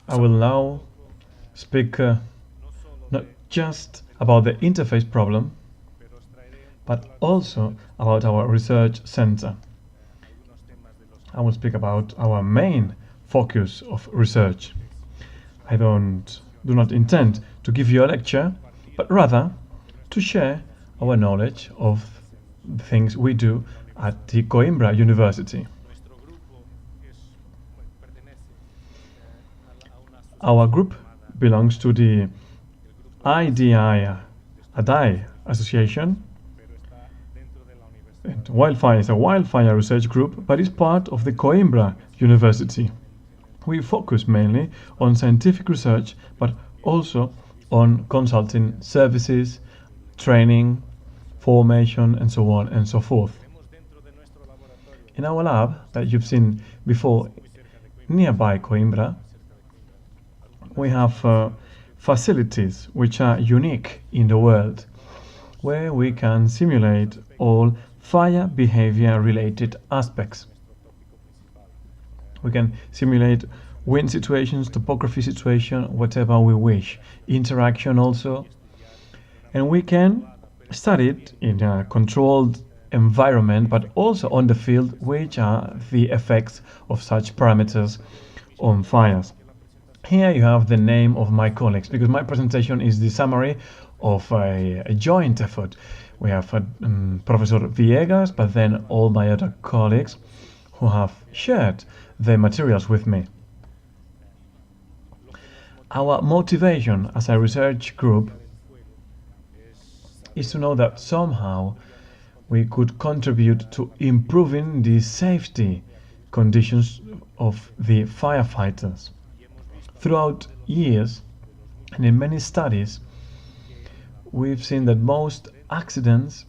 I will now speak not just about the interface problem, but also about our research center. I will speak about our main focus of research. I do not intend to give you a lecture, but rather to share our knowledge of the things we do at the Coimbra University. Our group belongs to the EIDI-ADAI Association. And Wildfire is a wildfire research group, but is part of the Coimbra University. We focus mainly on scientific research, but also on consulting services, training, formation, and so on and so forth. In our lab that you've seen before nearby Coimbra, we have facilities which are unique in the world, where we can simulate all fire behavior related aspects. We can simulate wind situations, topography situation, whatever we wish, interaction also, and we can study it in a controlled environment, but also on the field, which are the effects of such parameters on fires. Here you have the name of my colleagues, because my presentation is the summary of a joint effort. We have Professor Villegas, but then all my other colleagues who have shared the materials with me. Our motivation as a research group is to know that somehow we could contribute to improving the safety conditions of the firefighters. Throughout years and in many studies, we've seen that most accidents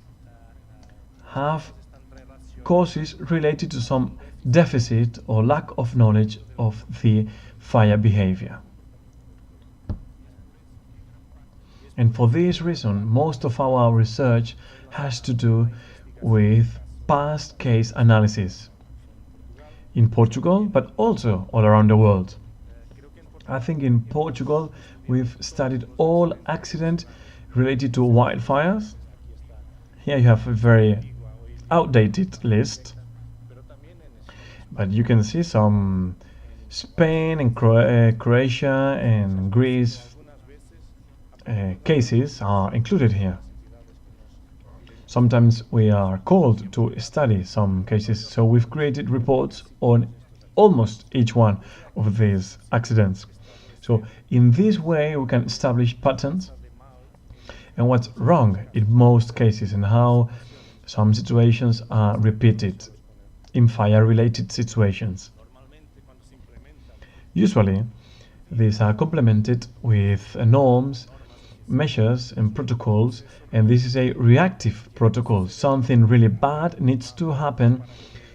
have causes related to some deficit or lack of knowledge of the fire behavior. And for this reason, most of our research has to do with past case analysis in Portugal, but also all around the world. I think in Portugal we've studied all accidents related to wildfires. Here you have a very outdated list, but you can see some Spain and Croatia and Greece cases are included here. Sometimes we are called to study some cases, so we've created reports on almost each one of these accidents. So in this way we can establish patterns and what's wrong in most cases and how some situations are repeated in fire-related situations. Usually these are complemented with norms, measures and protocols, and this is a reactive protocol. Something really bad needs to happen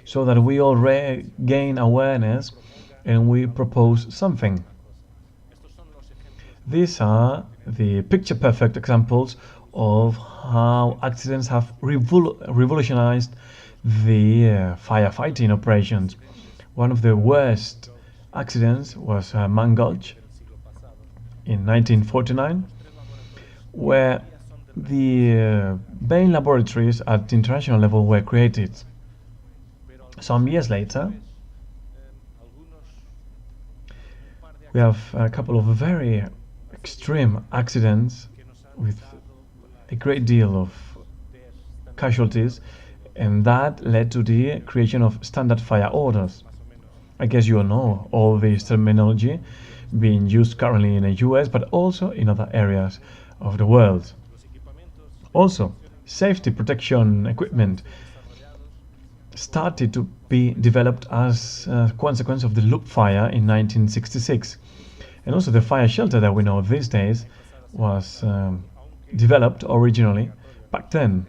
so that we all gain awareness and we propose something. These are the picture-perfect examples of how accidents have revolutionized the firefighting operations. One of the worst accidents was Man Gulch in 1949, where the main laboratories at the international level were created. Some years later, we have a couple of very extreme accidents with a great deal of casualties, and that led to the creation of standard fire orders. I guess you all know all this terminology being used currently in the US, but also in other areas of the world. Also, safety protection equipment started to be developed as a consequence of the loop fire in 1966. And also the fire shelter that we know these days was developed originally back then.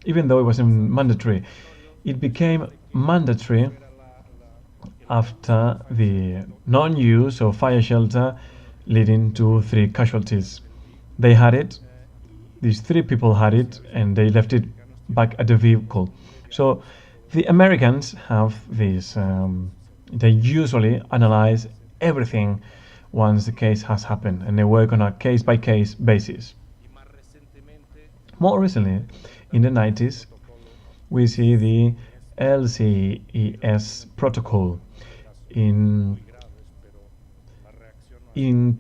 Even though it wasn't mandatory, it became mandatory after the non-use of fire shelter leading to 3 casualties. They had it, these 3 people had it, and they left it back at the vehicle. So the Americans have this, they usually analyze everything once the case has happened, and they work on a case-by-case basis. More recently, in the 90s, we see the LCES protocol. In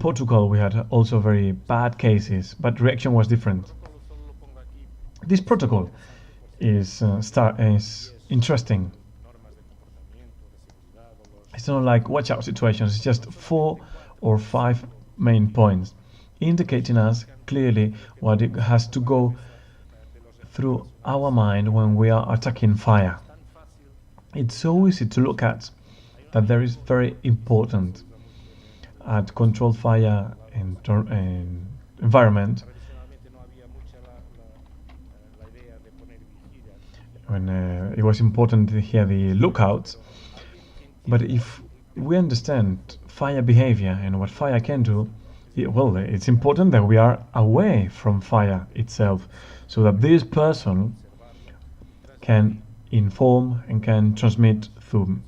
Portugal, we had also very bad cases, but reaction was different. This protocol is interesting. It's not like watch out situations, it's just 4 or 5 main points, indicating us clearly what it has to go through our mind when we are attacking fire. It's so easy to look at that there is very important at controlled fire environment when it was important to hear the lookouts. But if we understand fire behavior and what fire can do, well, it's important that we are away from fire itself, so that this person can inform and can transmit through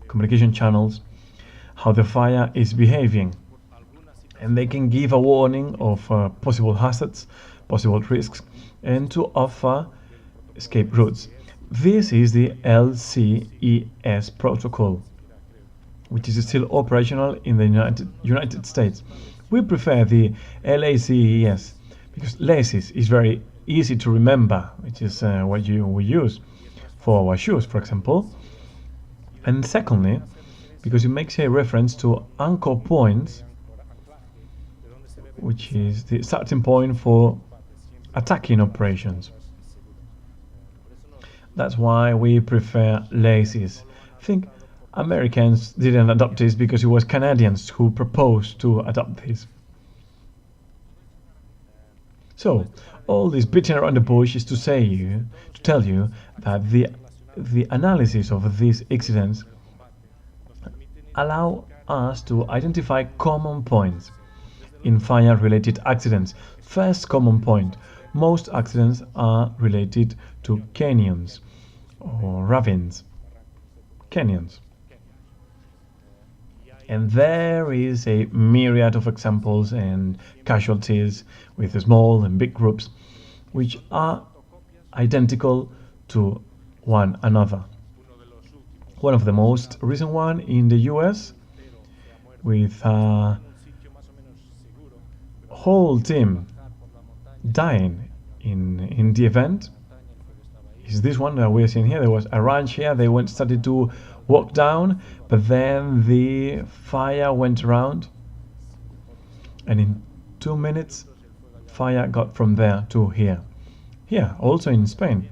communication channels how the fire is behaving, and they can give a warning of possible hazards, possible risks, and to offer escape routes. This is the LCES protocol, which is still operational in the United States. We prefer the LACES because LACES is very easy to remember, which is what we use for our shoes, for example. And secondly, because it makes a reference to anchor points, which is the starting point for attacking operations. That's why we prefer LACES. I think Americans didn't adopt this because it was Canadians who proposed to adopt this. So, all this beating around the bush is to tell you that the analysis of these incidents allow us to identify common points in fire-related accidents. First common point: most accidents are related to canyons or ravines. Canyons. And there is a myriad of examples and casualties with small and big groups which are identical to one another. One of the most recent one in the US, with a whole team dying in the event, is this one that we're seeing here. There was a ranch here, they started to walk down, but then the fire went around, and in 2 minutes fire got from there to here. Here, also in Spain.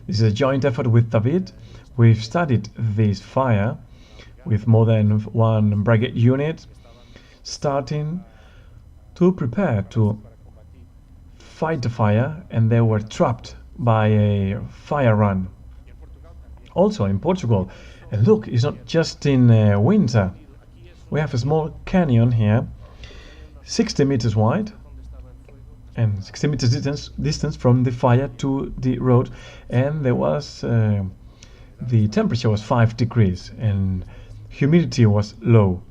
This is a joint effort with David. We've studied this fire with more than one brigade unit, starting to prepare to fight the fire, and they were trapped by a fire run. Also in Portugal, and look, it's not just in winter. We have a small canyon here, 60 meters wide and 60 meters distance from the fire to the road, and there was the temperature was 5 degrees and humidity was low.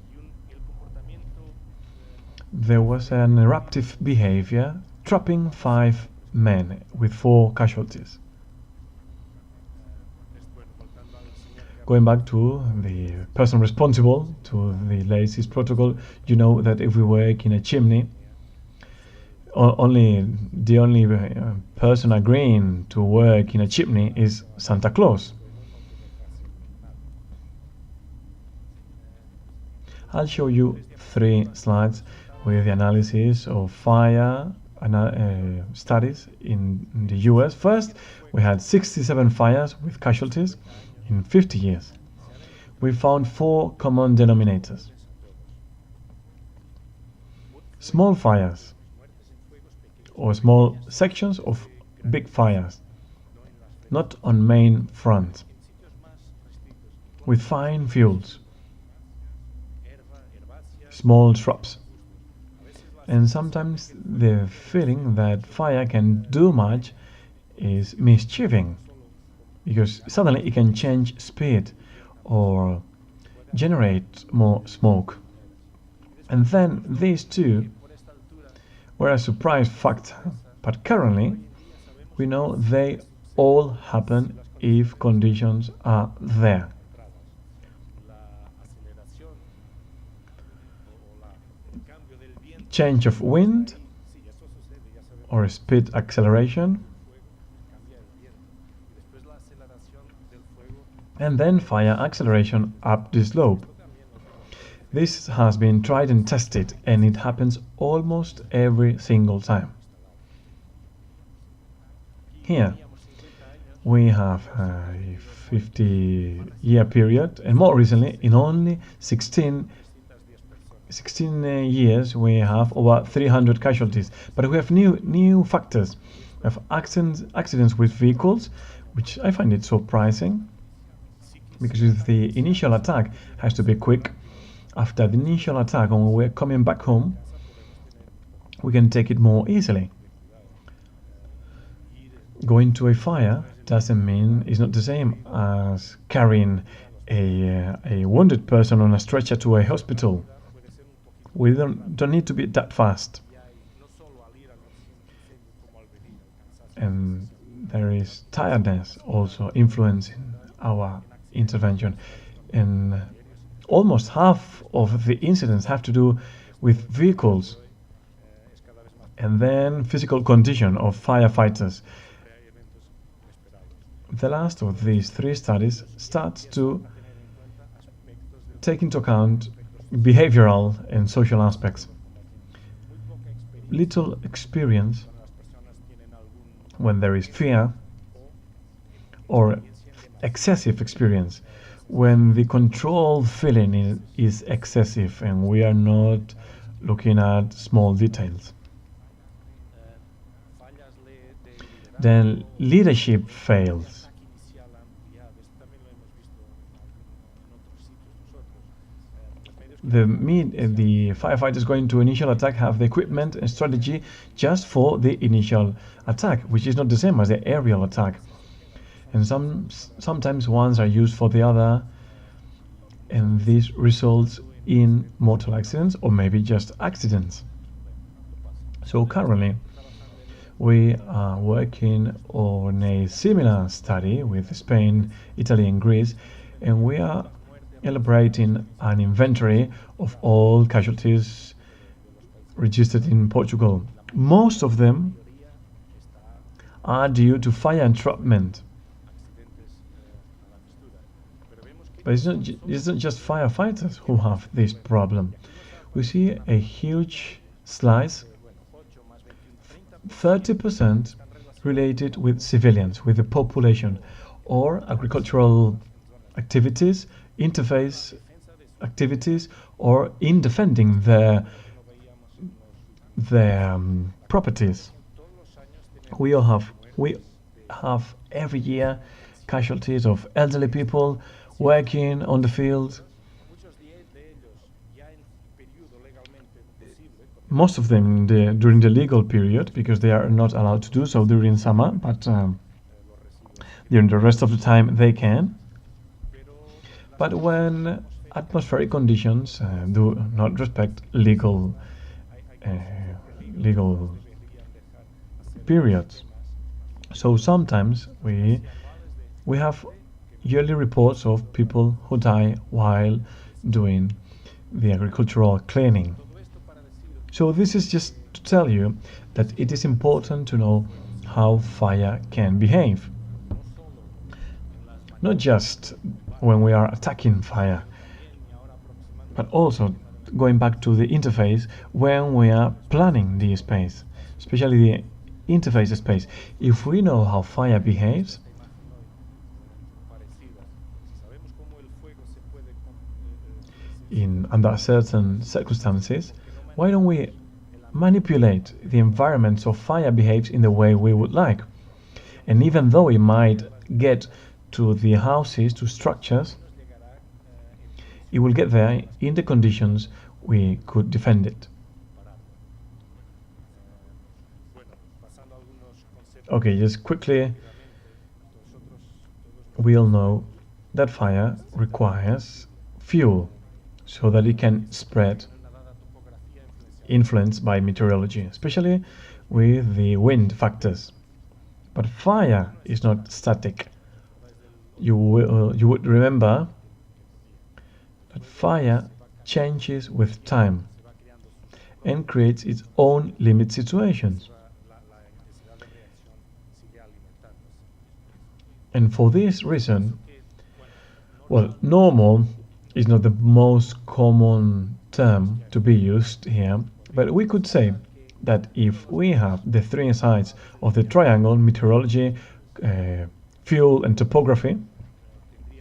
There was an eruptive behavior, trapping 5 men with 4 casualties. Going back to the person responsible to the LACES protocol, you know that if we work in a chimney, the only person agreeing to work in a chimney is Santa Claus. I'll show you 3 slides with the analysis of fire studies in the US. First, we had 67 fires with casualties in 50 years. We found 4 common denominators. Small fires, or small sections of big fires, not on main fronts, with fine fuels, small shrubs, and sometimes the feeling that fire can do much is mischieving, because suddenly it can change speed or generate more smoke. And then these two were a surprise factor, but currently we know they all happen if conditions are there. Change of wind or speed acceleration, and then fire acceleration up the slope. This has been tried and tested, and it happens almost every single time. Here we have a 50-year period, and more recently, in only 16 years, we have over 300 casualties. But we have new factors. We have accidents with vehicles, which I find it surprising, because if the initial attack has to be quick, after the initial attack, when we're coming back home, we can take it more easily. Going to a fire doesn't mean it's not the same as carrying a wounded person on a stretcher to a hospital. We don't need to be that fast. And there is tiredness also influencing our intervention. And almost half of the incidents have to do with vehicles. And then physical condition of firefighters. The last of these three studies starts to take into account behavioral and social aspects. Little experience when there is fear, or excessive experience when the control feeling is excessive and we are not looking at small details. Then leadership fails. The firefighters going to initial attack have the equipment and strategy just for the initial attack, which is not the same as the aerial attack. And sometimes ones are used for the other, and this results in mortal accidents or maybe just accidents. So currently we are working on a similar study with Spain, Italy and Greece, and we are elaborating an inventory of all casualties registered in Portugal. Most of them are due to fire entrapment. But it's not just firefighters who have this problem. We see a huge slice, 30% related with civilians, with the population, or agricultural activities, interface activities, or in defending their properties. We have every year casualties of elderly people working on the field. Most of them during the legal period, because they are not allowed to do so during summer, but during the rest of the time they can. But when atmospheric conditions do not respect legal periods, so sometimes we have yearly reports of people who die while doing the agricultural cleaning. So this is just to tell you that it is important to know how fire can behave. Not just when we are attacking fire, but also going back to the interface when we are planning the space, especially the interface space. If we know how fire behaves, under certain circumstances, why don't we manipulate the environment so fire behaves in the way we would like? And even though it might get to the houses, to structures, it will get there in the conditions we could defend it. Okay, just quickly, we all know that fire requires fuel so that it can spread. influenced by meteorology, especially with the wind factors. But fire is not static. You would remember that fire changes with time and creates its own limit situations. And for this reason, well, normal is not the most common term to be used here, but we could say that if we have the three sides of the triangle, meteorology, fuel and topography,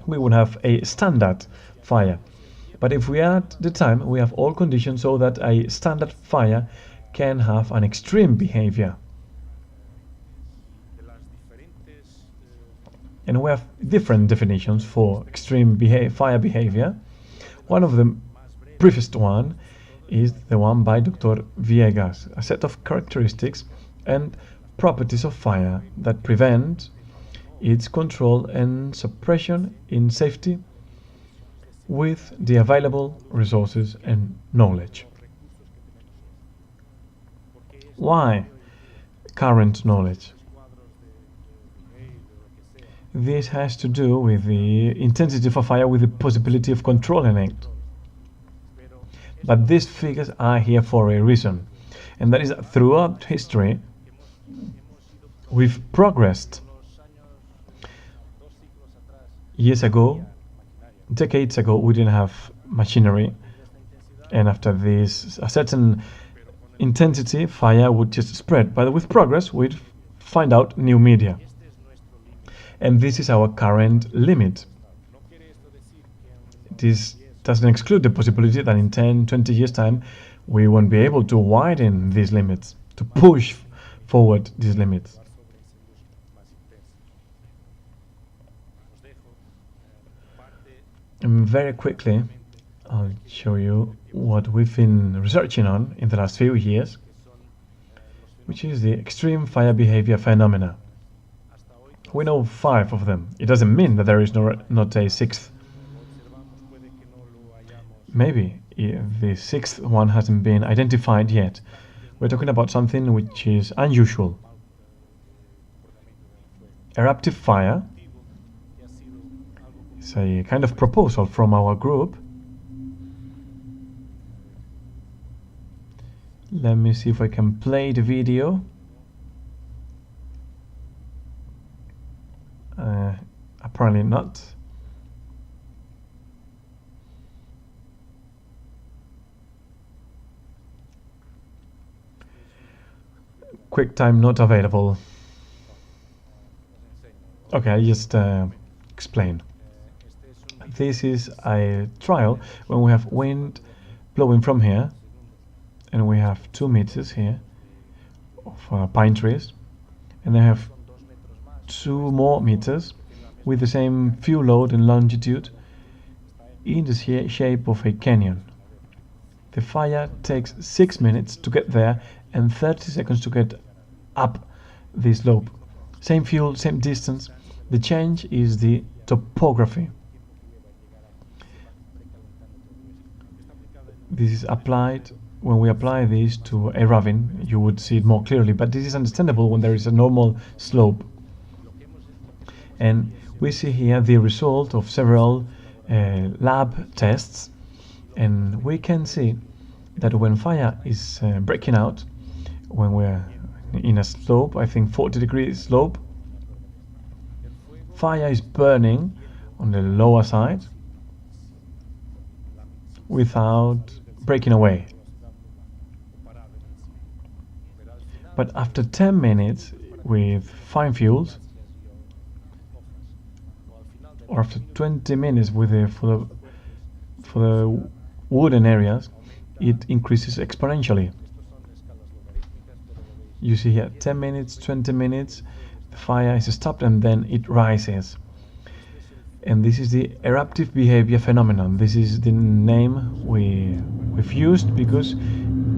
we would have a standard fire. But if we add the time, we have all conditions so that a standard fire can have an extreme behavior. And we have different definitions for extreme fire behavior. One of the briefest one is the one by Dr. Viegas, a set of characteristics and properties of fire that prevent its control and suppression in safety with the available resources and knowledge. Why current knowledge? This has to do with the intensity of a fire, with the possibility of controlling it. But these figures are here for a reason, and that is that throughout history we've progressed. Years ago, decades ago, we didn't have machinery, and after this, a certain intensity, fire would just spread. But with progress, we'd find out new media. And this is our current limit. This doesn't exclude the possibility that in 10, 20 years' time, we won't be able to widen these limits, to push forward these limits. And very quickly, I'll show you what we've been researching on in the last few years, which is the extreme fire behavior phenomena. We know 5 of them. It doesn't mean that there is not a 6th. Maybe the 6th one hasn't been identified yet. We're talking about something which is unusual. Eruptive fire is a kind of proposal from our group. Let me see if I can play the video. Apparently not. QuickTime not available. Okay, I'll just explain. This is a trial when we have wind blowing from here, and we have 2 meters here of pine trees, and I have 2 more meters with the same fuel load and longitude in the shape of a canyon. The fire takes 6 minutes to get there and 30 seconds to get up the slope. Same fuel, same distance. The change is the topography. This is applied. When we apply this to a ravine, you would see it more clearly, but this is understandable when there is a normal slope. And we see here the result of several lab tests, and we can see that when fire is breaking out, when we're in a slope, I think 40-degree slope, fire is burning on the lower side without breaking away. But after 10 minutes with fine fuels, or after 20 minutes with for the wooden areas, it increases exponentially. You see here 10 minutes, 20 minutes, the fire is stopped and then it rises. And this is the eruptive behavior phenomenon. This is the name we've used because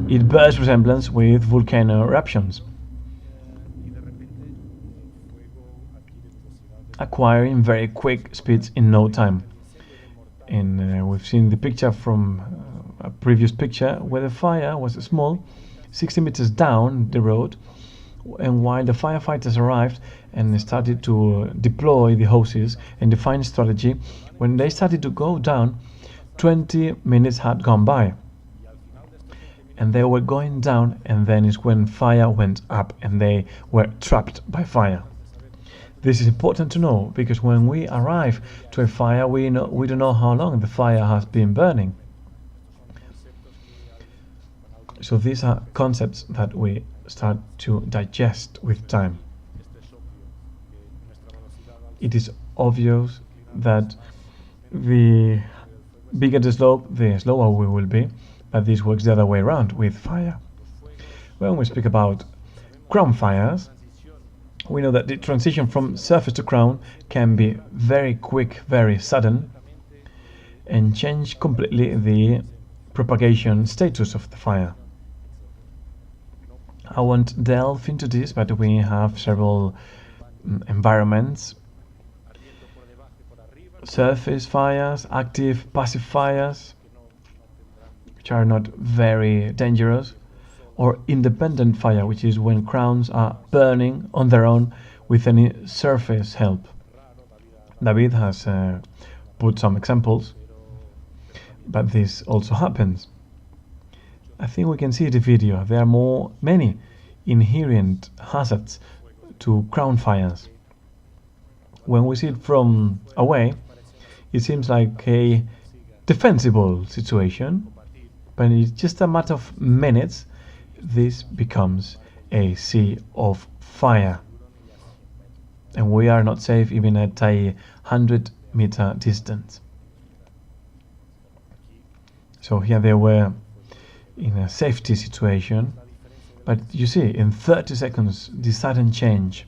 it bears resemblance with volcano eruptions, acquiring very quick speeds in no time. And we've seen the picture from a previous picture where the fire was small, 60 meters down the road, and while the firefighters arrived and started to deploy the hoses and define strategy, when they started to go down, 20 minutes had gone by. And they were going down, and then is when fire went up and they were trapped by fire. This is important to know because when we arrive to a fire, we don't know how long the fire has been burning. So these are concepts that we start to digest with time. It is obvious that the bigger the slope, the slower we will be, but this works the other way around with fire. When we speak about crown fires, we know that the transition from surface to crown can be very quick, very sudden, and change completely the propagation status of the fire. I won't delve into this, but we have several environments: surface fires, active, passive fires, which are not very dangerous, or independent fire, which is when crowns are burning on their own with any surface help. David has put some examples, but this also happens. I think we can see the video. There are many inherent hazards to crown fires. When we see it from away, it seems like a defensible situation, but it's just a matter of minutes. This becomes a sea of fire, and we are not safe even at a 100-meter distance. So here they were in a safety situation, but you see in 30 seconds the sudden change,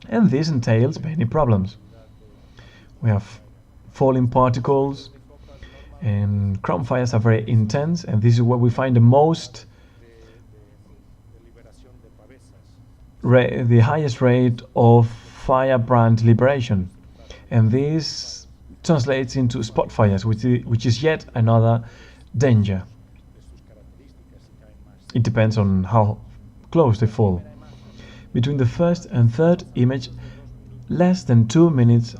and this entails many problems. We have falling particles, and crown fires are very intense, and this is where we find the highest rate of firebrand liberation, and this translates into spot fires, which is yet another danger. It depends on how close they fall. Between the first and third image, less than 2 minutes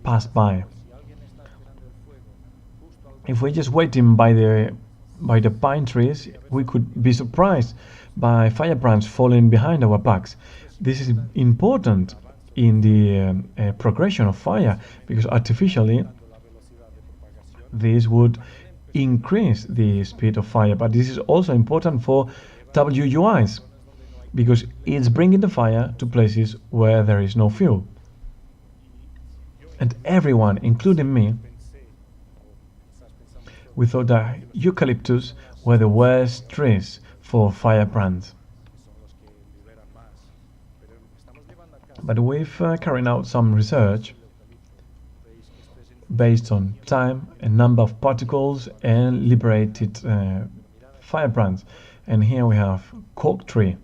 pass by. If we're just waiting by the pine trees, we could be surprised by firebrands falling behind our backs. This is important in the progression of fire, because artificially this would increase the speed of fire, but this is also important for WUIs because it's bringing the fire to places where there is no fuel. And everyone, including me, we thought that eucalyptus were the worst trees for firebrands. But we've carried out some research based on time and number of particles and liberated firebrands. And here we have cork tree.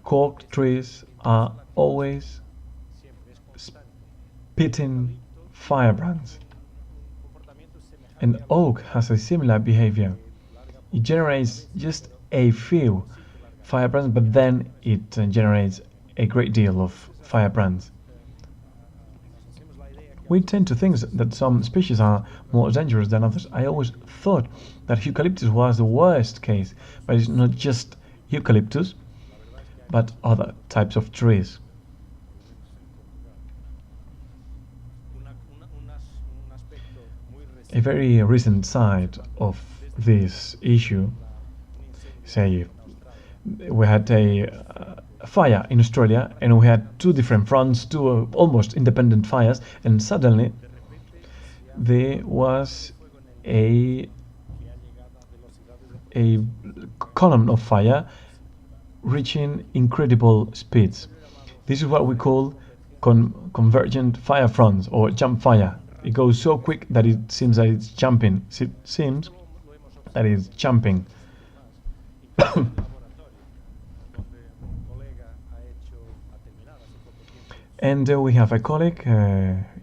Cork trees are always spitting firebrands. And oak has a similar behavior. It generates just a few firebrands, but then it generates a great deal of firebrands. We tend to think that some species are more dangerous than others. I always thought that eucalyptus was the worst case, but it's not just eucalyptus, but other types of trees. A very recent side of this issue, say we had a fire in Australia, and we had two different fronts, two almost independent fires, and suddenly there was a column of fire reaching incredible speeds. This is what we call convergent fire fronts, or jump fire. It goes so quick that it seems that it's jumping. It seems that it's jumping. And we have a colleague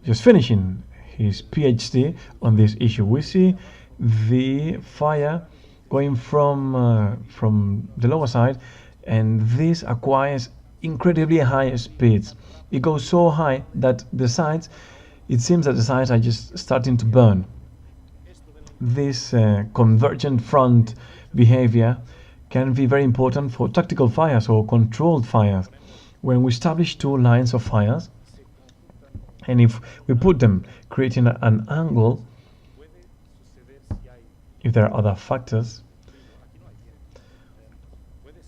just finishing his PhD on this issue. We see the fire going from the lower side, and this acquires incredibly high speeds. It goes so high that it seems that the sides are just starting to burn. This convergent front behavior can be very important for tactical fires or controlled fires. When we establish two lines of fires, and if we put them creating an angle, if there are other factors,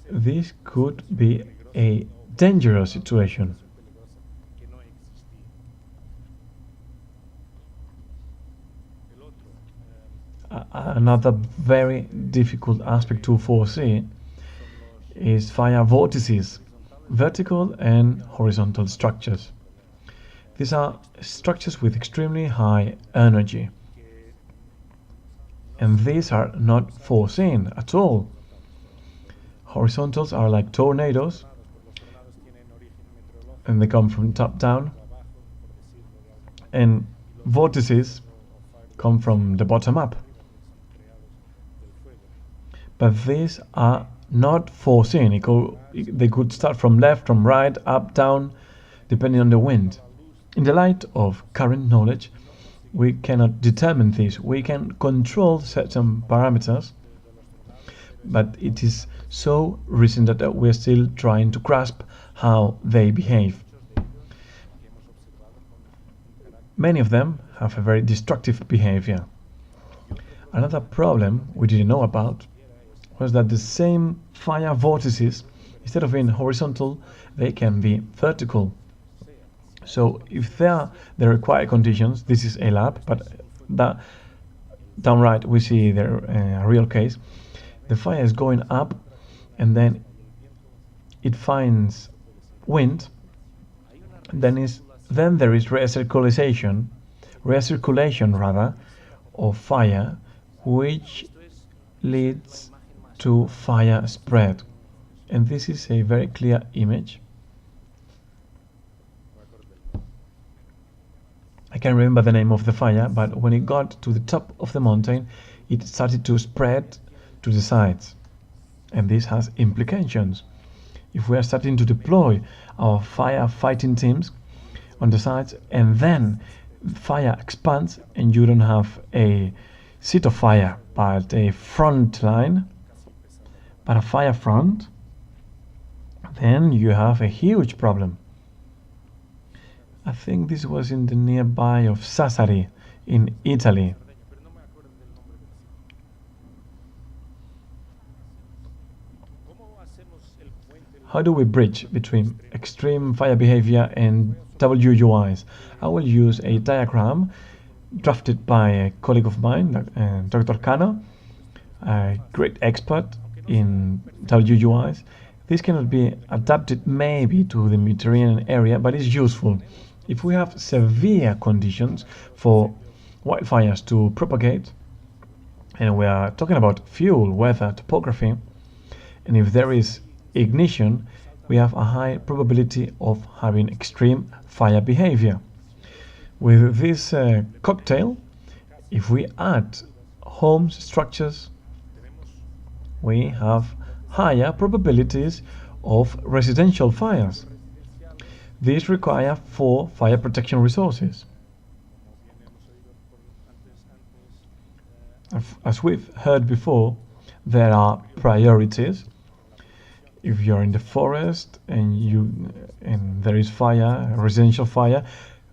this could be a dangerous situation. Another very difficult aspect to foresee is fire vortices, vertical and horizontal structures. These are structures with extremely high energy, and these are not foreseen at all. Horizontals are like tornadoes, and they come from top down, and vortices come from the bottom up. But these are not foreseen. They could start from left, from right, up, down, depending on the wind. In the light of current knowledge, we cannot determine this. We can control certain parameters, but it is so recent that we're still trying to grasp how they behave. Many of them have a very destructive behavior. Another problem we didn't know about was that the same fire vortices, instead of being horizontal, they can be vertical. So if they are the required conditions, this is a lab, but down right we see a real case. The fire is going up, and then it finds wind. Then there is recirculation of fire, which leads to fire spread. And this is a very clear image. I can't remember the name of the fire, but when it got to the top of the mountain, it started to spread to the sides. And this has implications. If we are starting to deploy our firefighting teams on the sides, and then fire expands, and you don't have a seat of fire, but a front line, but a fire front, then you have a huge problem. I think this was in the nearby of Sassari in Italy. How do we bridge between extreme fire behavior and WUIs? I will use a diagram drafted by a colleague of mine, Dr. Cano, a great expert in WUIs. This cannot be adapted maybe to the Mediterranean area, but it's useful. If we have severe conditions for wildfires to propagate, and we are talking about fuel, weather, topography, and if there is ignition, we have a high probability of having extreme fire behavior. With this cocktail, if we add homes, structures, we have higher probabilities of residential fires. These require 4 fire protection resources. As we've heard before, there are priorities. If you're in the forest and there is fire, residential fire,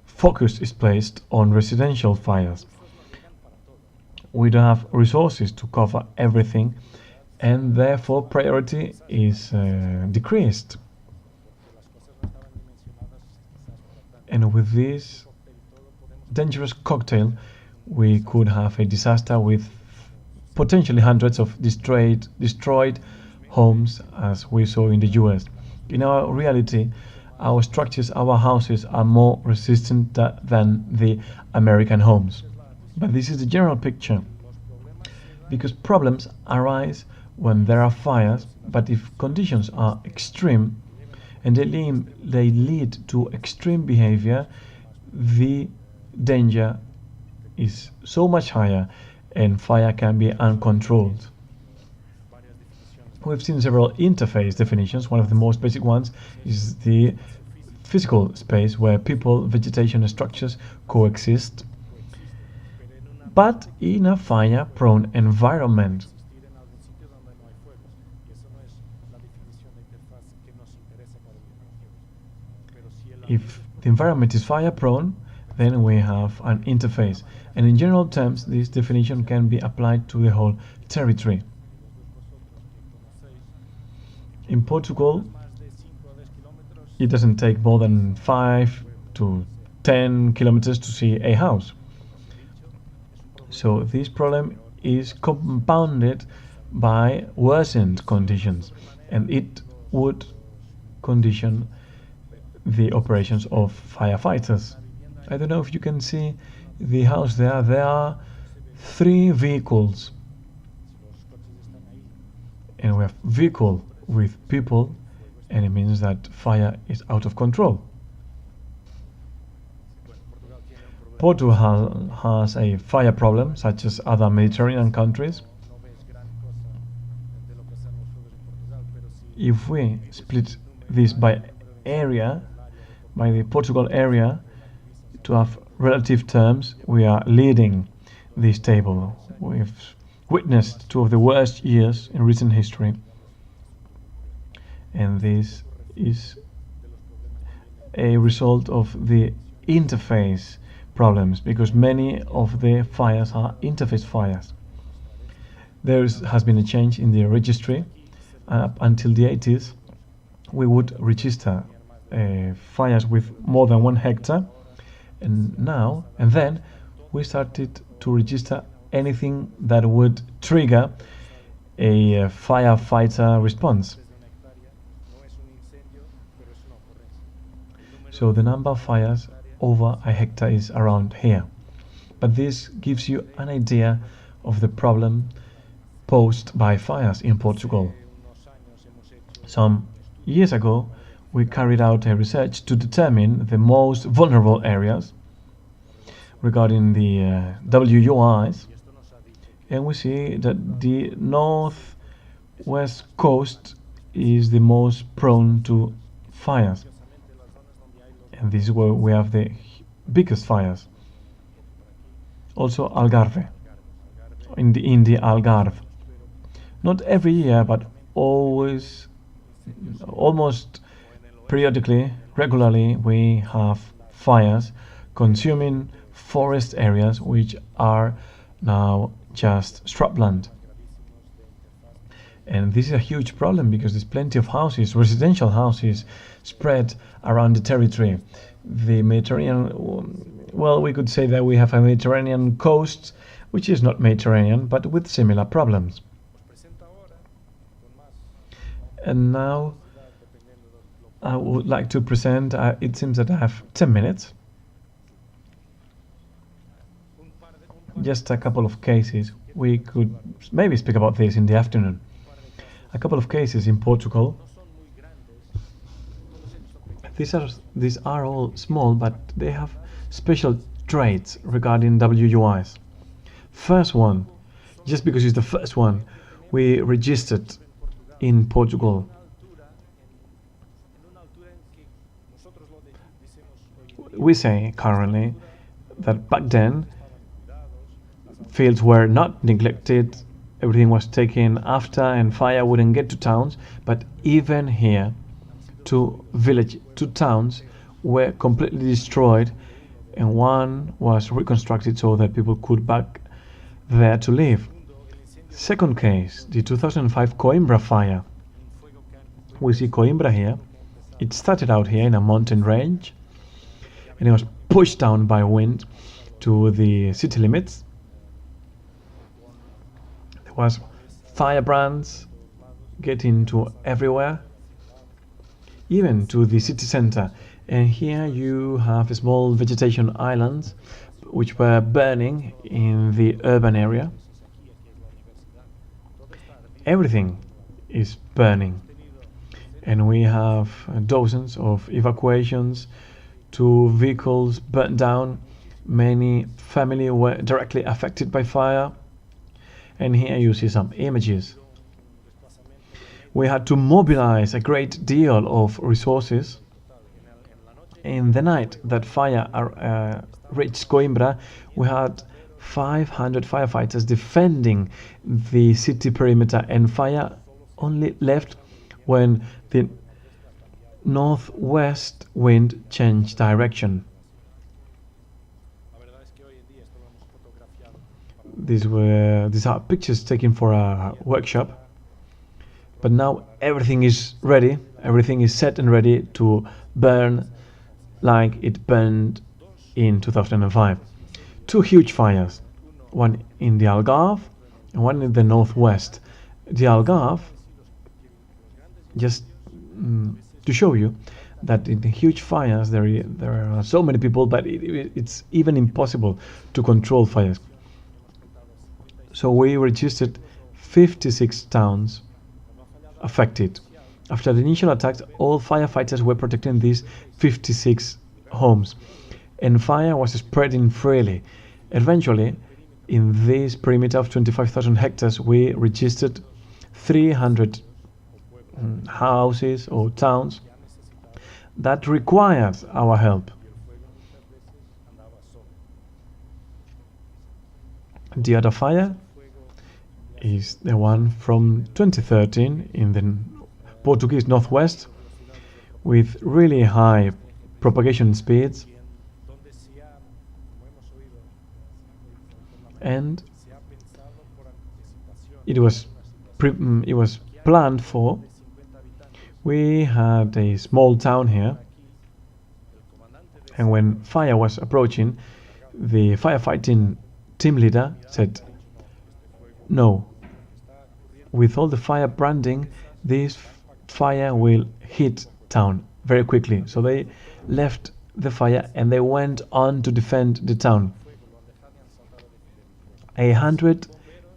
focus is placed on residential fires. We don't have resources to cover everything, and therefore priority is decreased. And with this dangerous cocktail, we could have a disaster with potentially hundreds of destroyed homes, as we saw in the US. In our reality, our structures, our houses are more resistant than the American homes. But this is the general picture, because problems arise when there are fires, but if conditions are extreme, and they lead to extreme behavior, the danger is so much higher and fire can be uncontrolled. We've seen several interface definitions. One of the most basic ones is the physical space where people, vegetation, and structures coexist, but in a fire-prone environment. If the environment is fire-prone, then we have an interface. And in general terms, this definition can be applied to the whole territory. In Portugal, it doesn't take more than 5 to 10 kilometers to see a house. So this problem is compounded by worsened conditions, and it would condition the operations of firefighters. I don't know if you can see the house there. There are 3 vehicles, and we have vehicle with people, and it means that fire is out of control. Portugal has a fire problem, such as other Mediterranean countries. If we split this by area, by the Portugal area, to have relative terms, we are leading this table. We've witnessed 2 of the worst years in recent history, and this is a result of the interface problems, because many of the fires are interface fires. There has been a change in the registry. Up until the 80s, we would register fires with more than 1 hectare, and then we started to register anything that would trigger a firefighter response. So the number of fires over a hectare is around here. But this gives you an idea of the problem posed by fires in Portugal. Some years ago, we carried out a research to determine the most vulnerable areas regarding the WUIs, and we see that the northwest coast is the most prone to fires, and this is where we have the biggest fires. Also Algarve, in the Algarve. Not every year, but almost periodically, regularly, we have fires consuming forest areas which are now just shrubland. And this is a huge problem because there's plenty of houses, residential houses, spread around the territory. The Mediterranean, well, we could say that we have a Mediterranean coast, which is not Mediterranean, but with similar problems. And now I would like to present, it seems that I have 10 minutes. Just a couple of cases. We could maybe speak about this in the afternoon. A couple of cases in Portugal. These are all small, but they have special traits regarding WUIs. First one, just because it's the first one we registered in Portugal. We say currently that back then fields were not neglected, everything was taken after, and fire wouldn't get to towns. But even here, 2 towns were completely destroyed, and one was reconstructed so that people could back there to live. Second case, the 2005 Coimbra fire. We see Coimbra here. It started out here in a mountain range, and it was pushed down by wind to the city limits. There was firebrands getting to everywhere, even to the city center. And here you have small vegetation islands which were burning in the urban area. Everything is burning. and we have dozens of evacuations. 2 vehicles burnt down. Many families were directly affected by fire. And here you see some images. We had to mobilize a great deal of resources. In the night that fire reached Coimbra, we had 500 firefighters defending the city perimeter, and fire only left when the northwest wind changed direction. These are pictures taken for a workshop, but now everything is ready, everything is set and ready to burn like it burned in 2005. 2 huge fires, one in the Algarve and one in the northwest. The Algarve, just to show you that in the huge fires there are so many people, but it's even impossible to control fires. So we registered 56 towns affected. After the initial attacks, all firefighters were protecting these 56 homes, and fire was spreading freely. Eventually, in this perimeter of 25,000 hectares, we registered 300 houses or towns that required our help. The other fire is the one from 2013 in the Portuguese northwest, with really high propagation speeds, and it was planned for. We had a small town here, and when fire was approaching, the firefighting team leader said, "No, with all the fire branding, this fire will hit town very quickly." So they left the fire and they went on to defend the town. 100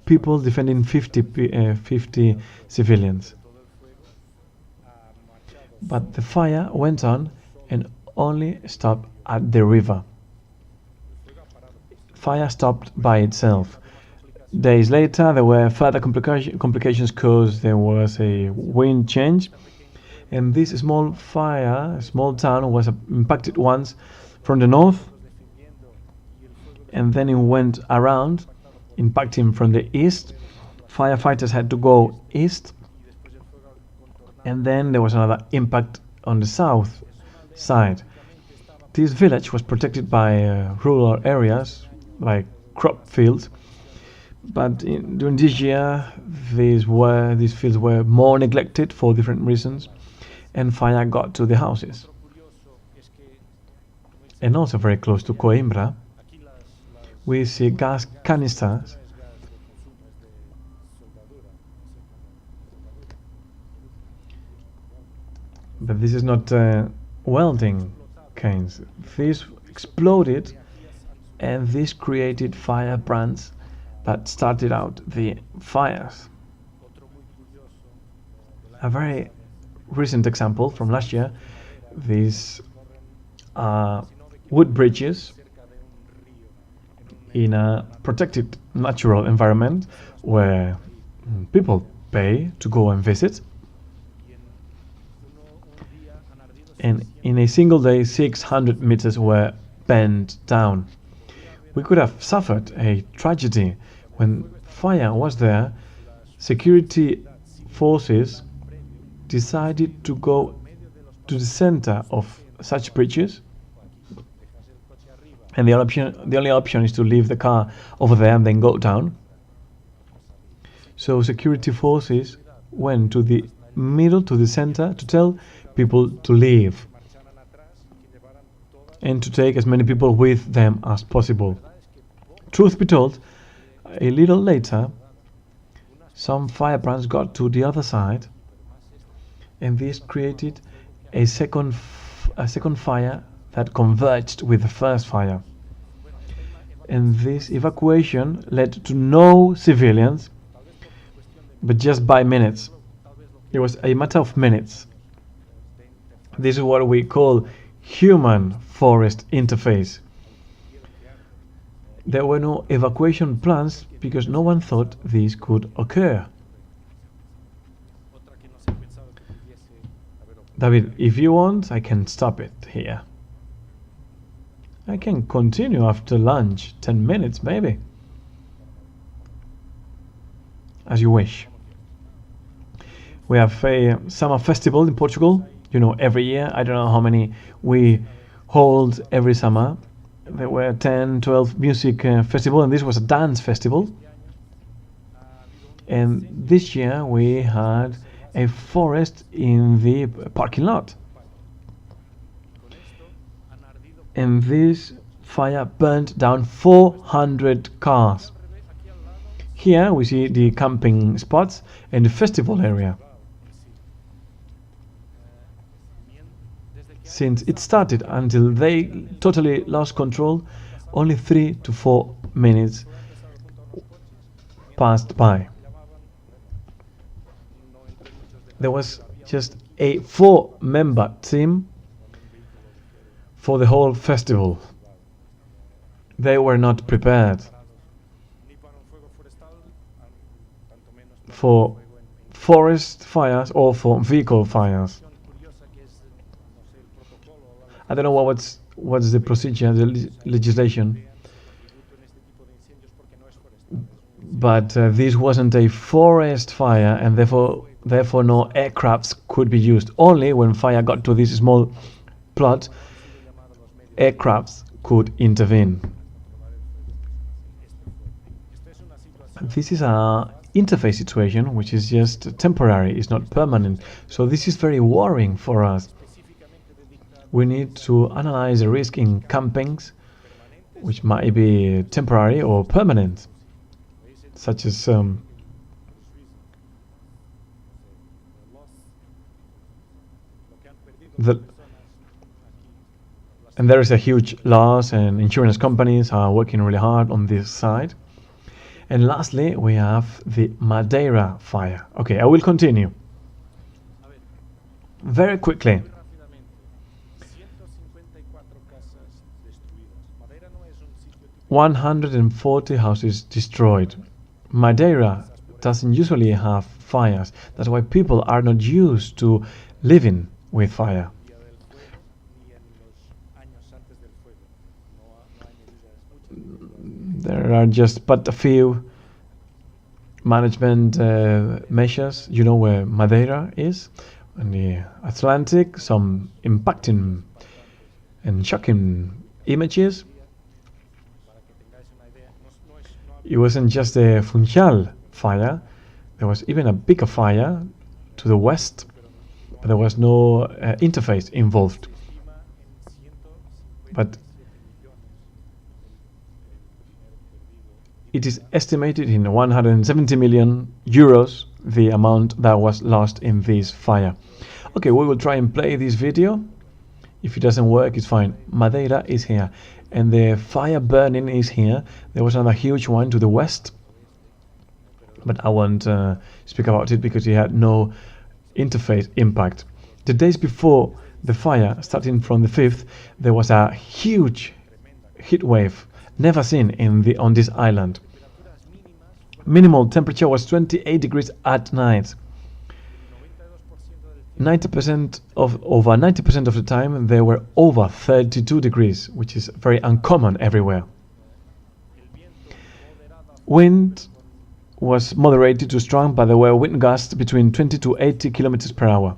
people defending 50 civilians. But the fire went on and only stopped at the river. Fire stopped by itself. Days later, there were further complications because there was a wind change, and this small town was impacted once from the north, and then it went around, impacting from the east. Firefighters had to go east, and then there was another impact on the south side. This village was protected by rural areas like crop fields, but during this year these fields were more neglected for different reasons, and fire got to the houses. And also very close to Coimbra, we see gas canisters but this is not welding canes. This exploded, and this created fire brands that started out the fires. A very recent example from last year, these wood bridges in a protected natural environment where people pay to go and visit. And in a single day, 600 meters were burned down. We could have suffered a tragedy. When fire was there, security forces decided to go to the center of such bridges, and the only option is to leave the car over there and then go down. So security forces went to the middle, to the center, to tell people to leave and to take as many people with them as possible. Truth be told, a little later, some firebrands got to the other side, and this created a second fire that converged with the first fire. And this evacuation led to no civilians, but just by minutes. It was a matter of minutes. This is what we call human-forest interface. There were no evacuation plans because no one thought this could occur. David, if you want, I can stop it here. I can continue after lunch, 10 minutes maybe. As you wish. We have a summer festival in Portugal, you know, every year. I don't know how many we hold every summer. There were 10, 12 music festival, and this was a dance festival. And this year we had a forest in the parking lot. And this fire burned down 400 cars. Here we see the camping spots and the festival area. Since it started until they totally lost control, only 3 to 4 minutes passed by. There was just a 4-member team for the whole festival. They were not prepared for forest fires or for vehicle fires. I don't know what's the procedure, the legislation, but this wasn't a forest fire, and therefore no aircrafts could be used. Only when fire got to this small plot, aircrafts could intervene. This is a interface situation which is just temporary, it's not permanent. So this is very worrying for us. We need to analyze the risk in campings, which might be temporary or permanent, such as and there is a huge loss, and insurance companies are working really hard on this side. And lastly, we have the Madeira fire. Okay, I will continue very quickly. 140 houses destroyed. Madeira doesn't usually have fires. That's why people are not used to living with fire. There are just but a few management measures. You know where Madeira is? In the Atlantic, some impacting and shocking images. It wasn't just a Funchal fire, there was even a bigger fire to the west, but there was no interface involved. But it is estimated in 170 million euros the amount that was lost in this fire. Okay, we will try and play this video. If it doesn't work, it's fine. Madeira is here, and the fire burning is here. There was another huge one to the west, but I won't speak about it because it had no interface impact. The days before the fire, starting from the 5th, there was a huge heat wave never seen on this island. Minimal temperature was 28 degrees at night. Over 90% of the time they were over 32 degrees, which is very uncommon everywhere. Wind was moderated to strong, but there were wind gusts between 20 to 80 kilometers per hour.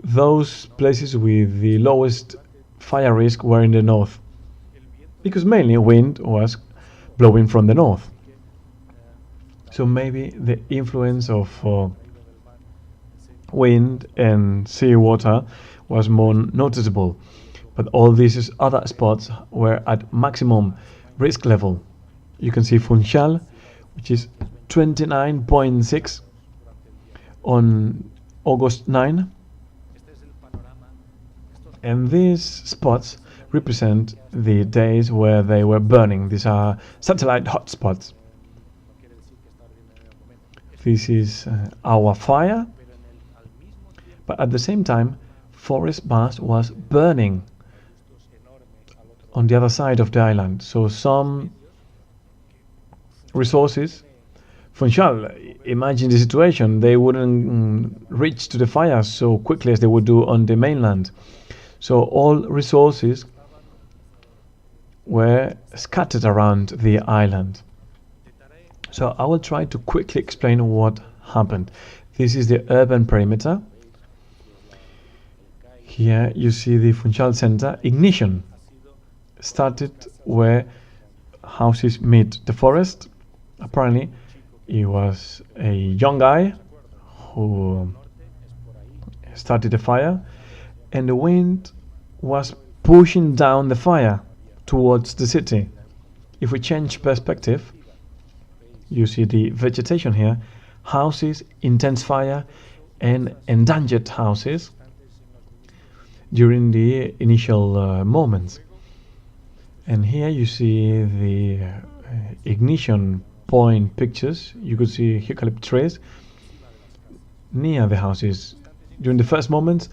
Those places with the lowest fire risk were in the north, because mainly wind was blowing from the north. So maybe the influence of wind and seawater was more noticeable, but all these other spots were at maximum risk level. You can see Funchal, which is 29.6 on August 9, and these spots represent the days where they were burning. These are satellite hotspots. This is our fire, But at the same time, forest mass was burning on the other side of the island. So some resources, Funchal, imagine the situation, they wouldn't reach to the fire so quickly as they would do on the mainland. So all resources were scattered around the island. So I will try to quickly explain what happened. This is the urban perimeter. Here you see the Funchal center. Ignition started where houses meet the forest. Apparently, he was a young guy who started the fire, and the wind was pushing down the fire towards the city. If we change perspective, you see the vegetation here, houses, intense fire, and endangered houses during the initial moments. And here you see the ignition point pictures. You could see eucalypt trees near the houses. During the first moments,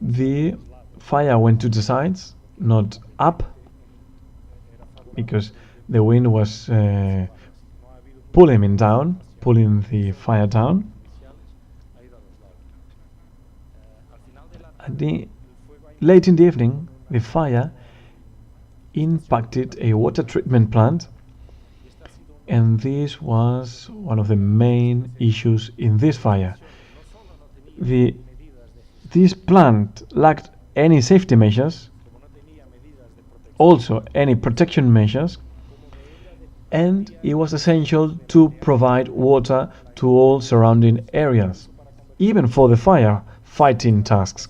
the fire went to the sides, not up, because the wind was pulling the fire down. Late in the evening, the fire impacted a water treatment plant, and this was one of the main issues in this fire. This plant lacked any safety measures, also any protection measures, and it was essential to provide water to all surrounding areas, even for the fire fighting tasks.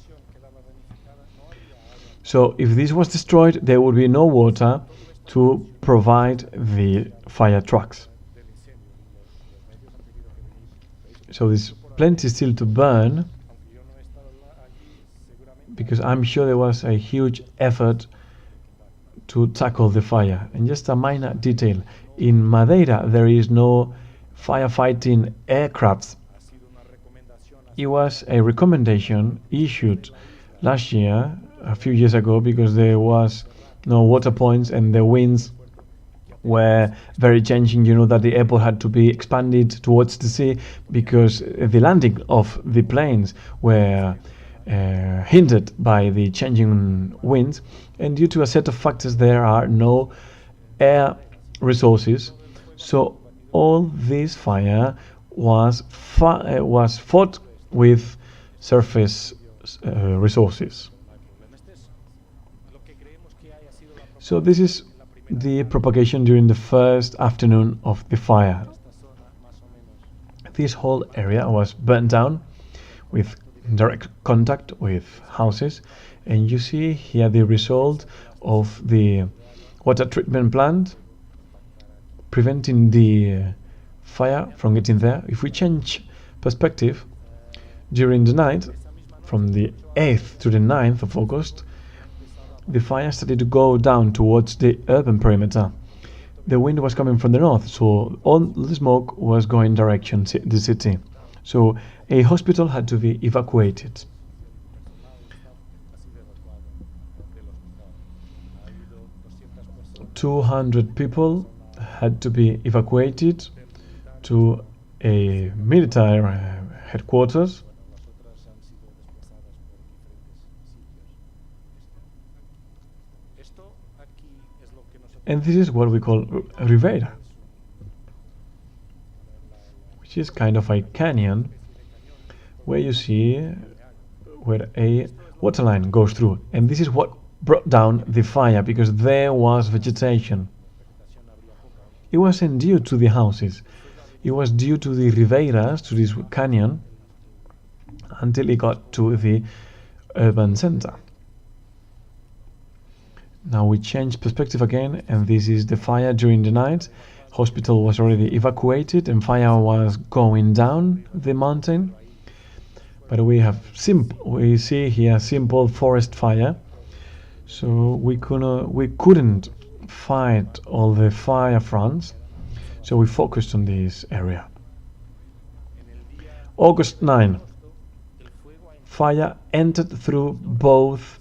So if this was destroyed, there would be no water to provide the fire trucks. So there's plenty still to burn, because I'm sure there was a huge effort to tackle the fire. And just a minor detail, in Madeira there is no firefighting aircrafts. It was a recommendation issued last year, a few years ago, because there was no water points and the winds were very changing. You know that the airport had to be expanded towards the sea because the landing of the planes were hindered by the changing winds, and due to a set of factors there are no air resources. So all this fire was fought with surface resources. So this is the propagation during the first afternoon of the fire. This whole area was burnt down with direct contact with houses, and you see here the result of the water treatment plant preventing the fire from getting there. If we change perspective, during the night from the 8th to the 9th of August, the fire started to go down towards the urban perimeter. The wind was coming from the north, so all the smoke was going direction to the city. So a hospital had to be evacuated. "200 people had to be evacuated to a military headquarters. And this is what we call Ribeiro, which is kind of a canyon where you see where a water line goes through. And this is what brought down the fire, because there was vegetation. It wasn't due to the houses. It was due to the ribeiras, to this canyon, until it got to the urban center. Now we change perspective again, and this is the fire during the night. Hospital was already evacuated and fire was going down the mountain. But we see here simple forest fire. So we couldn't fight all the fire fronts. So we focused on this area. August 9. fire entered through both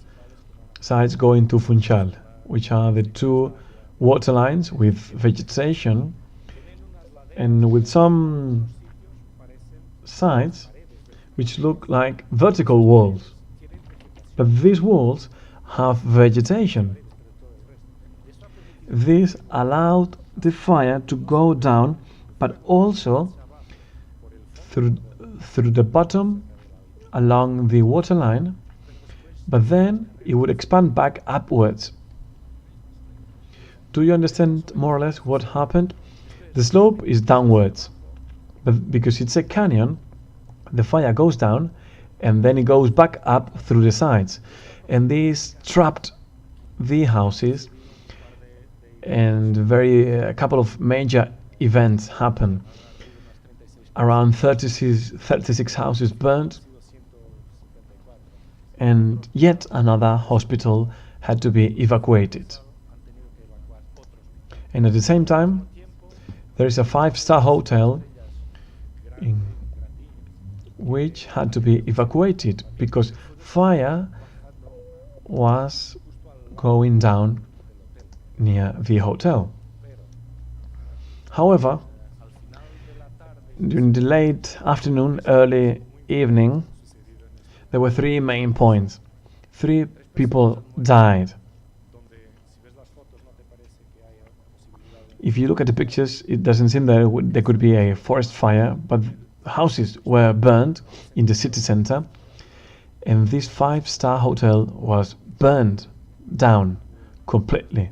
sides going to Funchal, which are the two water lines with vegetation and with some sides which look like vertical walls. But these walls have vegetation. This allowed the fire to go down, but also through the bottom along the water line, but then it would expand back upwards. Do you understand more or less what happened? The slope is downwards, but because it's a canyon, the fire goes down and then it goes back up through the sides, and this trapped the houses, and a couple of major events happened. Around 36 houses burned, and yet another hospital had to be evacuated. And at the same time, there is a 5-star hotel which had to be evacuated because fire was going down near the hotel. However, during the late afternoon, early evening, there were 3 main points. 3 people died. If you look at the pictures, it doesn't seem that there could be a forest fire, but houses were burned in the city center, and this 5-star hotel was burned down completely.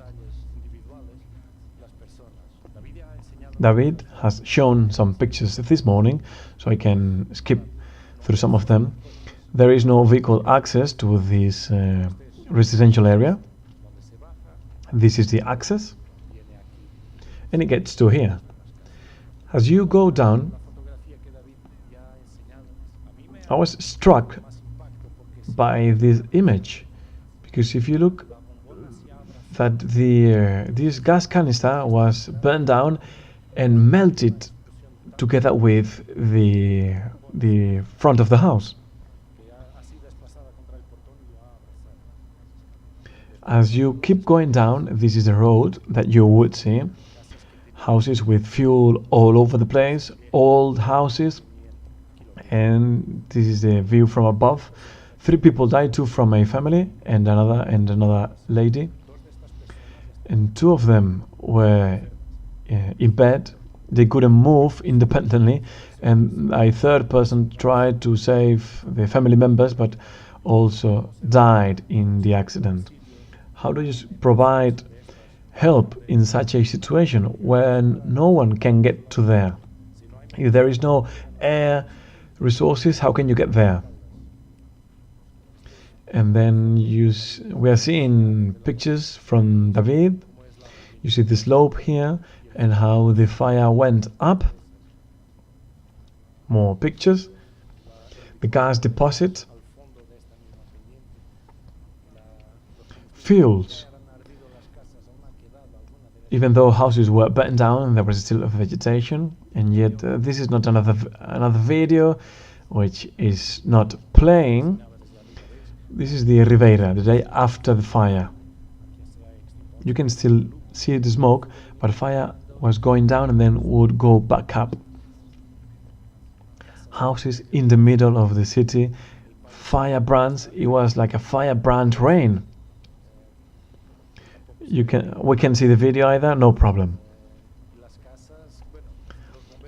David has shown some pictures this morning, so I can skip through some of them. There is no vehicle access to this residential area. This is the access, and it gets to here. As you go down, I was struck by this image, because if you look that this gas canister was burned down and melted together with the front of the house. As you keep going down, this is the road that you would see. Houses with fuel all over the place, old houses, and this is the view from above. 3 people died, 2 from a family and another lady, and 2 of them were in bed. They couldn't move independently, and a 3rd person tried to save the family members but also died in the accident. How do you provide help in such a situation when no one can get to there? If there is no air resources, how can you get there? And then we are seeing pictures from David. You see the slope here and how the fire went up. More pictures. The gas deposit. Fuels. Even though houses were burnt down, there was still vegetation, and yet this is not another video which is not playing. This is the Ribeiro, the day after the fire. You can still see the smoke, but fire was going down and then would go back up. Houses in the middle of the city, firebrands. It was like a firebrand rain. We can see the video either, no problem.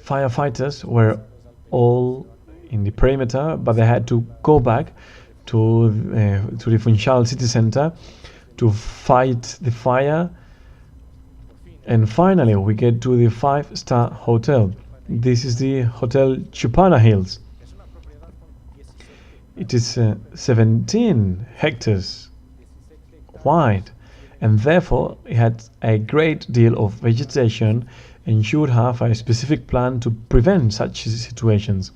Firefighters were all in the perimeter, but they had to go back to the Funchal city center to fight the fire. And finally, we get to the 5-star hotel. This is the Hotel Chupana Hills. It is 17 hectares wide, and therefore it had a great deal of vegetation and should have a specific plan to prevent such situations.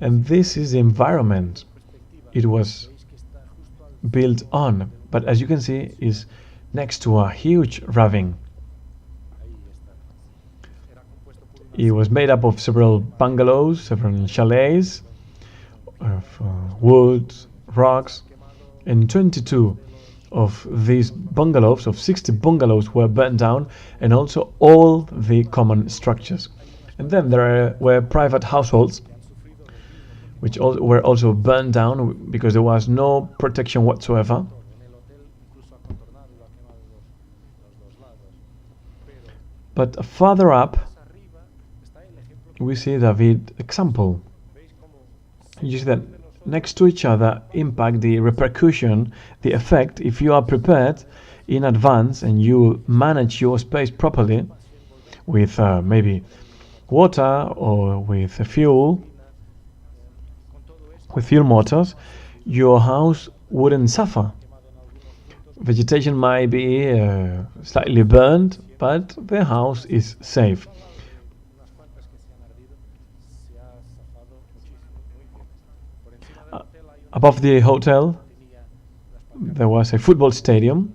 And this is the environment it was built on, but as you can see, is next to a huge ravine. It was made up of several bungalows, several chalets, of wood, rocks, and 22 of these bungalows, of 60 bungalows, were burnt down, and also all the common structures. And then there were private households which were also burned down because there was no protection whatsoever. But further up, we see the example. You see that next to each other impact, the repercussion, the effect, if you are prepared in advance and you manage your space properly with maybe water or with fuel motors, your house wouldn't suffer. Vegetation might be slightly burned, but the house is safe. Above the hotel, there was a football stadium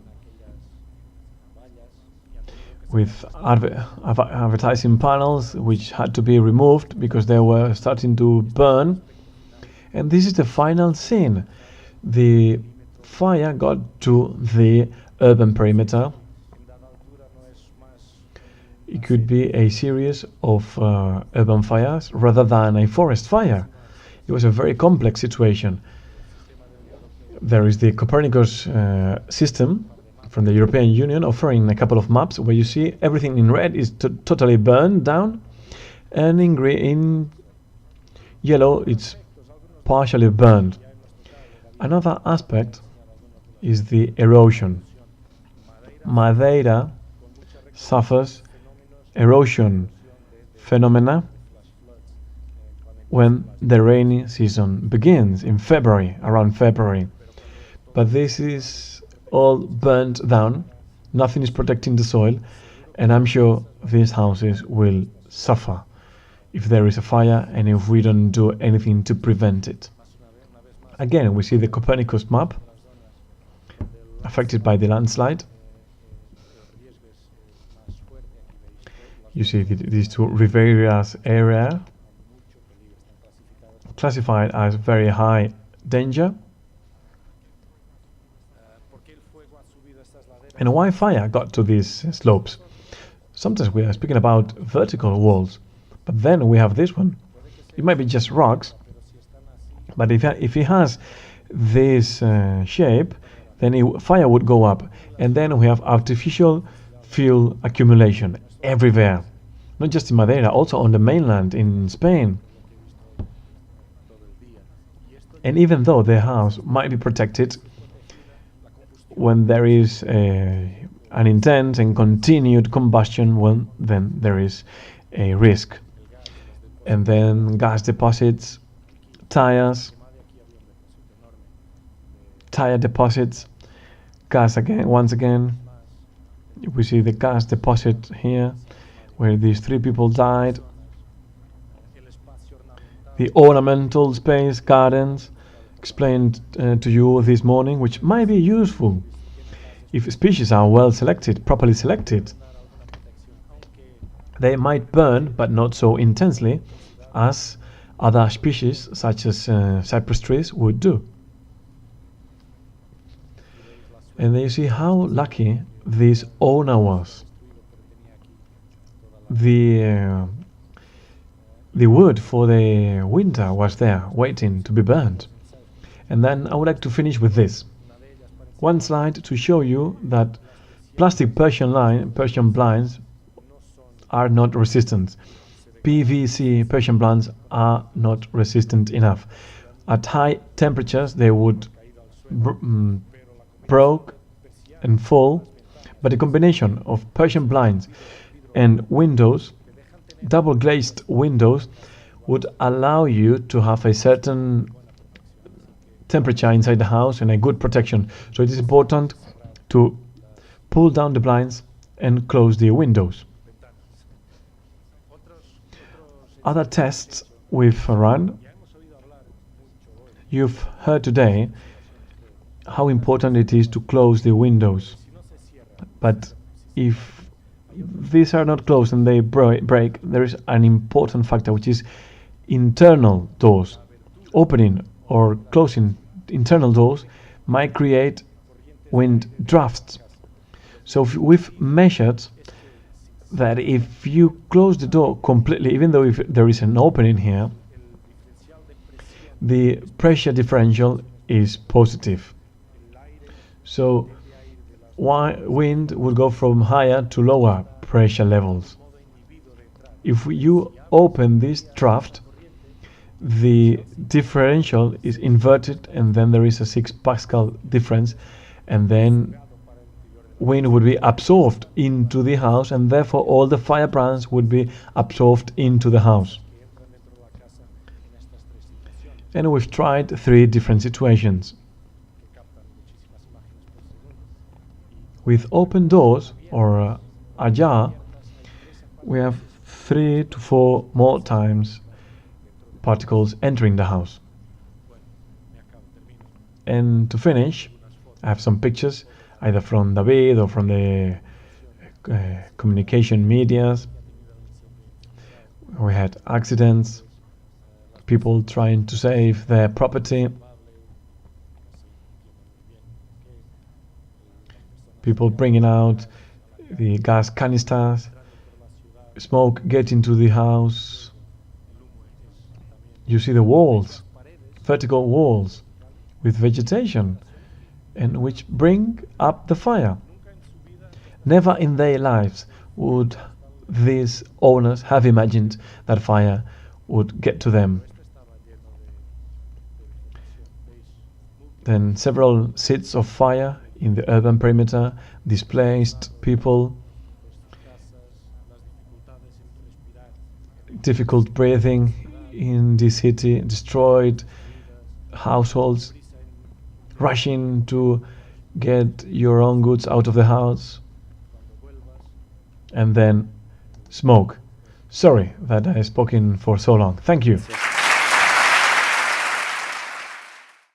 with advertising panels which had to be removed because they were starting to burn. And this is the final scene. The fire got to the urban perimeter. It could be a series of urban fires rather than a forest fire. It was a very complex situation. There is the Copernicus system from the European Union offering a couple of maps where you see everything in red is totally burned down, and in yellow it's partially burned. Another aspect is the erosion. Madeira suffers erosion phenomena when the rainy season begins in February, around February. But this is all burnt down, nothing is protecting the soil, and I'm sure these houses will suffer if there is a fire and if we don't do anything to prevent it. Again, we see the Copernicus map affected by the landslide. You see these two Ribeiro's area classified as very high danger. And why fire got to these slopes? Sometimes we are speaking about vertical walls, but then we have this one. It might be just rocks, but if it has this shape, then fire would go up. And then we have artificial fuel accumulation everywhere, not just in Madeira, also on the mainland in Spain. And even though the house might be protected, when there is an intense and continued combustion, well, then there is a risk. And then gas deposits, tire deposits, gas again, once again. We see the gas deposit here, where these 3 people died. The ornamental space, gardens, explained to you this morning, which might be useful if species are well selected, properly selected. They might burn, but not so intensely as other species, such as cypress trees, would do. And then you see how lucky this owner was. The wood for the winter was there, waiting to be burned. And then I would like to finish with this. One slide to show you that plastic Persian blinds are not resistant. PVC Persian blinds are not resistant enough. At high temperatures they would broke and fall, but a combination of Persian blinds and windows, double glazed windows, would allow you to have a certain temperature inside the house and a good protection. So it is important to pull down the blinds and close the windows. Other tests we've run, you've heard today how important it is to close the windows. But if these are not closed and they break, there is an important factor, which is internal doors. Opening or closing internal doors might create wind drafts. So we've measured that if you close the door completely, even though if there is an opening here, the pressure differential is positive. So wind would go from higher to lower pressure levels. If you open this draft, the differential is inverted, and then there is a 6 Pascal difference, and then wind would be absorbed into the house, and therefore all the firebrands would be absorbed into the house. And we've tried 3 different situations. With open doors or ajar, we have 3 to 4 more times particles entering the house. And to finish, I have some pictures either from David or from the communication medias. We had accidents, people trying to save their property, people bringing out the gas canisters, smoke getting to the house. You see the walls, vertical walls with vegetation, and which bring up the fire. Never in their lives would these owners have imagined that fire would get to them. Then several seats of fire in the urban perimeter, displaced people, difficult breathing in the city, destroyed households, rushing to get your own goods out of the house, and then smoke. Sorry that I have spoken for so long. Thank you.